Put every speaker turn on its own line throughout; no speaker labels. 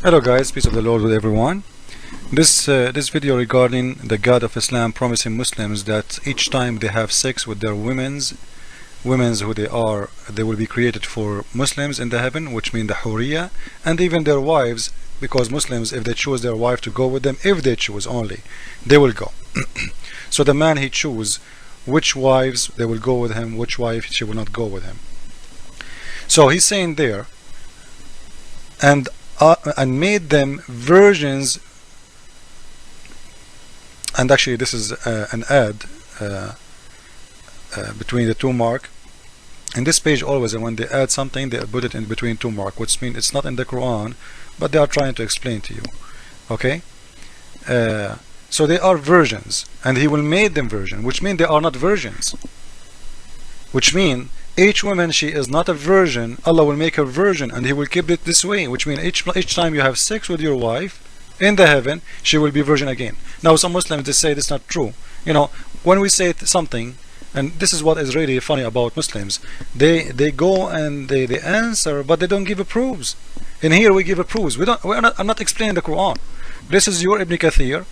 Hello guys, peace of the Lord with everyone. This video regarding the God of Islam promising Muslims that each time they have sex with their women's who they will be created for Muslims in the heaven, which mean the Houris, and even their wives, because Muslims, if they choose their wife to go with them, if they choose only, they will go. So the man, he choose which wives they will go with him, which wife she will not go with him. So he's saying there, and made them virgins. And actually this is an ad between the two mark. In this page always, and when they add something, they put it in between two mark, which means it's not in the Quran, but they are trying to explain to you. Okay, so they are virgins, and he will make them virgin, which means they are not virgins, which means each woman, she is not a virgin. Allah will make her virgin, and he will keep it this way, which means each time you have sex with your wife in the heaven, she will be virgin again. Now some Muslims, they say that's not true. You know, when we say something, and this is what is really funny about Muslims, they go and they answer, but they don't give a proofs. And here we give a proofs. I'm not explaining the Quran. This is your Ibn Kathir.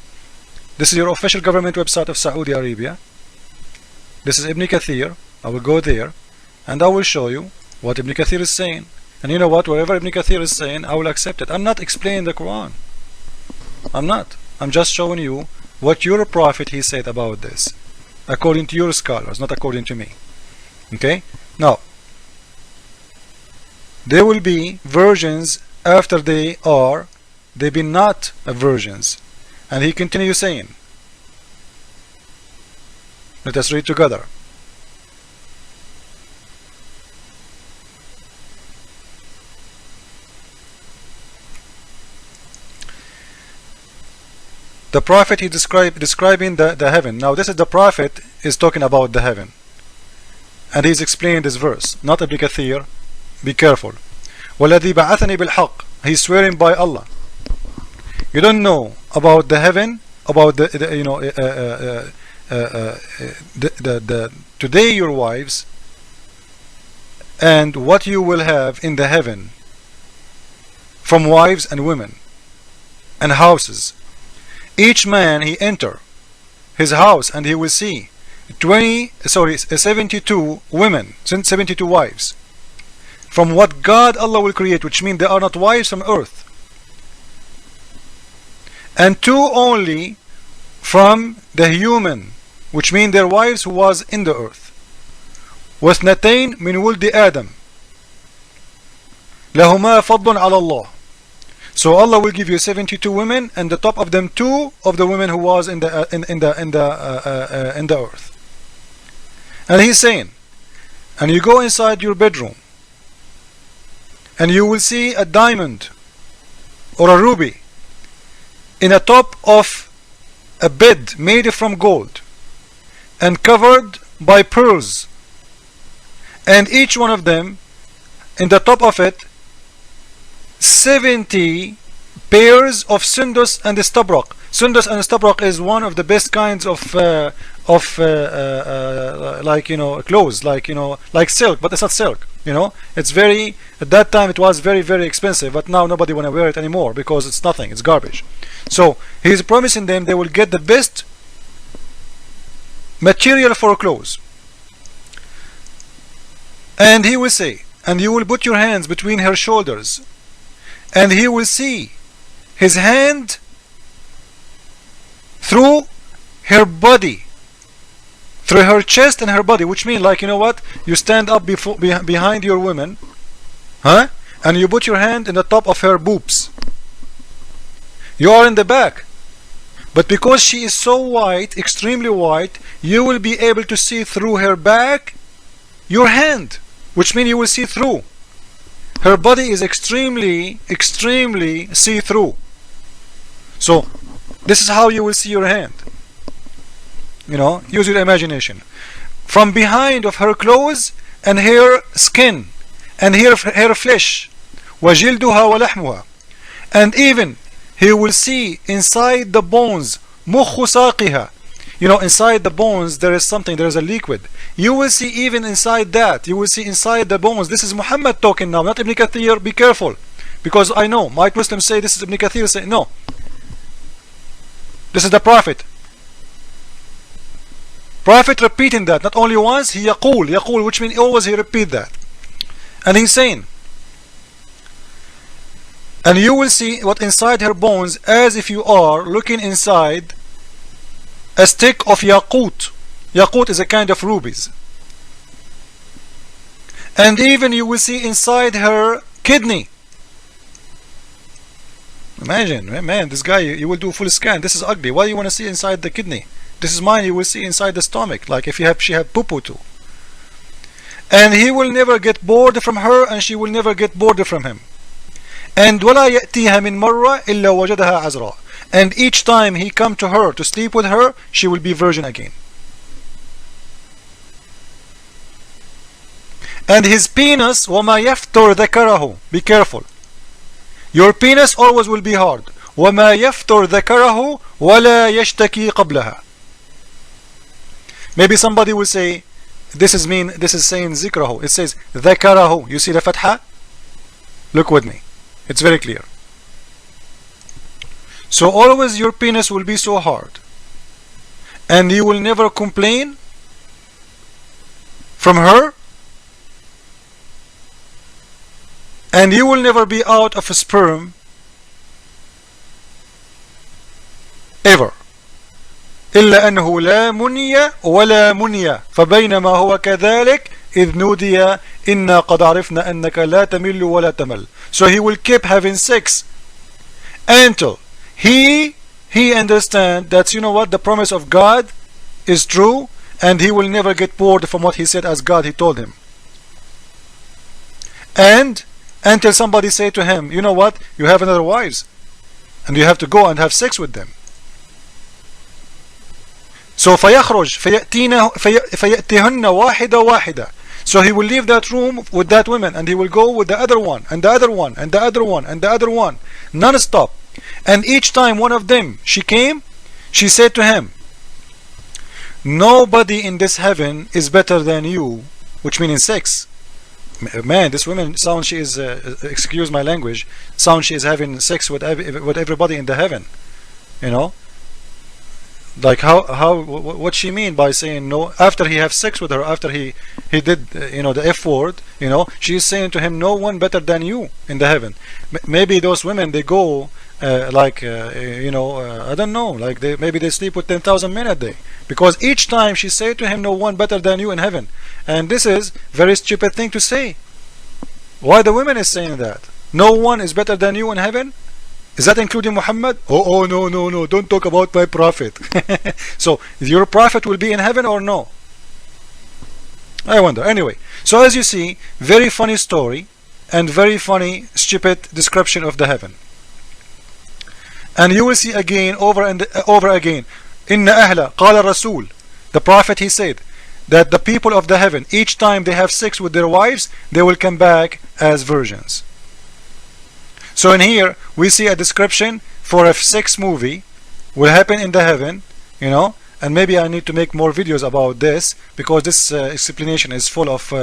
This is your official government website of Saudi Arabia. This is Ibn Kathir. I will go there and I will show you what Ibn Kathir is saying. And you know what? Whatever Ibn Kathir is saying, I will accept it. I'm not explaining the Quran. I'm not. I'm just showing you what your prophet, he said about this, according to your scholars, not according to me. Okay? Now, they will be virgins after they be not virgins. And he continues saying, let us read together. The prophet, he describing the heaven. Now this is the prophet is talking about the heaven, and he's explaining this verse, not Ibn Kathir. Be careful. وَالَّذِي بَعَثَنِي بِالْحَقِّ. He's swearing by Allah. You don't know about the heaven, about today your wives, and what you will have in the heaven from wives and women and houses. Each man, he enter his house and he will see 72 women, 72 wives from what God Allah will create, which means they are not wives from earth, and 2 only from the human, which means their wives who was in the earth. واثنتين من ولد آدم لهما فضل على الله. So Allah will give you 72 women, and the top of them 2 of the women who was in the earth. And he's saying, and you go inside your bedroom, and you will see a diamond or a ruby in the top of a bed made from gold and covered by pearls, and each one of them in the top of it 70 pairs of sundus and istabrak. Sundus and istabrak is one of the best kinds of like, you know, clothes, like, you know, like silk, but it's not silk. You know, it's very, at that time it was very, very expensive, but now nobody want to wear it anymore because it's nothing, it's garbage. So he's promising them they will get the best material for clothes. And he will say, and you will put your hands between her shoulders, and he will see his hand through her body, through her chest and her body, which means, like, you know what, you stand up behind your woman, and you put your hand in the top of her boobs. You are in the back, but because she is so white, extremely white, you will be able to see through her back your hand, which means you will see through. Her body is extremely see-through. So this is how you will see your hand. You know, use your imagination. From behind of her clothes and her skin and her flesh, وَجِلْدُهَا وَلَحْمُهَا. And even he will see inside the bones, مُخُّ سَاقِهَا. You know, inside the bones there is something, there is a liquid. You will see even inside that, you will see inside the bones. This is Muhammad talking now, not Ibn Kathir. Be careful, because I know my Muslims say this is Ibn Kathir say no. This is the Prophet. Prophet repeating that not only once, he yaqul, which means always he repeat that. And he's saying, and you will see what inside her bones as if you are looking inside a stick of yaqut. Yaqut is a kind of rubies. And even you will see inside her kidney. Imagine, man, this guy, you will do full scan. This is ugly. Why do you want to see inside the kidney? This is mine, you will see inside the stomach, like if she have poo-poo too. And he will never get bored from her, and she will never get bored from him. And وَلَا يَأْتِيهَا مِن مَرَّةٍ إِلَّا وَجَدَهَا عَذْرًا. And each time he come to her to sleep with her, she will be virgin again. And his penis, وَمَا يَفْتُرْ ذَكَرَهُ. Be careful. Your penis always will be hard. وَمَا يَفْتُرْ ذَكَرَهُ وَلَا يَشْتَكِي قَبْلَهَا. Maybe somebody will say, this is saying zikrahu. It says dhakarahu. You see the fatha? Look with me. It's very clear. So always your penis will be so hard. And you will never complain from her. And you will never be out of sperm ever. إلا أنه لا مني ولا مني فبينما هو كذلك إذ نودي إنا قد عرفنا أنك لا تمل ولا تمل. So he will keep having sex until he understand that, you know what, the promise of God is true, and he will never get bored from what he said as God he told him. And until somebody say to him, you know what, you have another wives and you have to go and have sex with them. So فيخرج فيأتيهن واحدة واحدة. So he will leave that room with that woman, and he will go with the other one, and the other one, and the other one, and the other one, non-stop. And each time one of them she came, she said to him, nobody in this heaven is better than you, which means in sex. Man, this woman sounds she is excuse my language, sounds she is having sex with everybody in the heaven, you know. Like what she mean by saying no after he have sex with her, after he did you know, the F word, you know, she is saying to him, no one better than you in the heaven. Maybe those women, they go you know, I don't know, like maybe they sleep with 10,000 men a day, because each time she said to him, no one better than you in heaven. And this is very stupid thing to say. Why the women is saying that? No one is better than you in heaven? Is that including Muhammad? Oh no, don't talk about my prophet. So your prophet will be in heaven or no? I wonder. Anyway, so as you see, very funny story and very funny stupid description of the heaven. And you will see again over and over again, Inna ahla qala rasul. The prophet, he said that the people of the heaven, each time they have sex with their wives, they will come back as virgins. So in here we see a description for a sex movie will happen in the heaven, you know, and maybe I need to make more videos about this, because this explanation is full of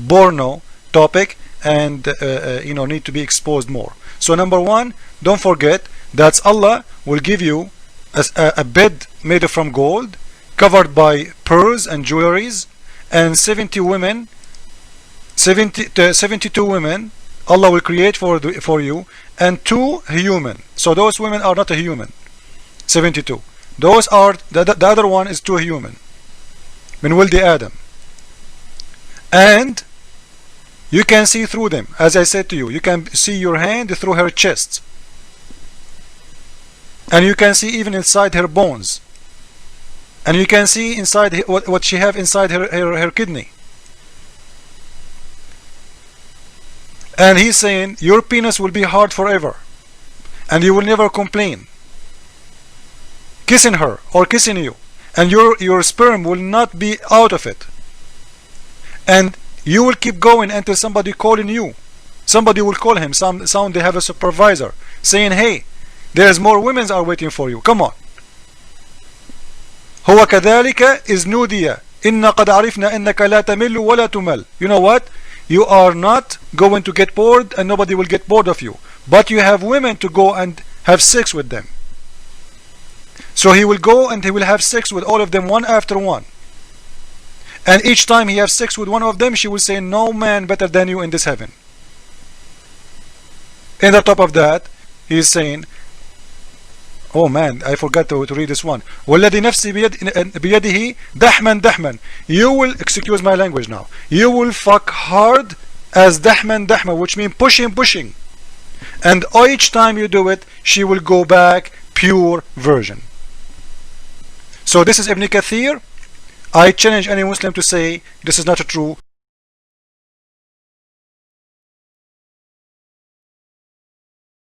porno topic, and you know, need to be exposed more. So number one, don't forget that Allah will give you a bed made from gold, covered by pearls and jewelries, and 72 women Allah will create for you, and 2 human. So those women are not a human. 72. Those are the other one is 2 human. Min wildi Adam. And you can see through them. As I said to you, you can see your hand through her chest, and you can see even inside her bones, and you can see inside what she have inside her kidney. And he's saying your penis will be hard forever, and you will never complain kissing her or kissing you, and your sperm will not be out of it, and you will keep going until somebody calling you. Somebody will call him. Some they have a supervisor saying, hey, there's more women are waiting for you, come on. هو كذلك إذ نودي إن قد عرفنا أنك لا تمل ولا تمل. You know what? You are not going to get bored, and nobody will get bored of you. but you have women to go and have sex with them. So he will go and he will have sex with all of them one after one, and each time he has sex with one of them, she will say, no man better than you in this heaven. In the top of that, he is saying, oh man, I forgot to read this one. وَالَّذِي نَفْسِي بِيَدِهِ دَحْمًا دَحْمًا. You will, excuse my language now, you will fuck hard as dahman dahma, which means pushing, and each time you do it, she will go back pure virgin. So this is Ibn Kathir. I challenge any Muslim to say this is not true.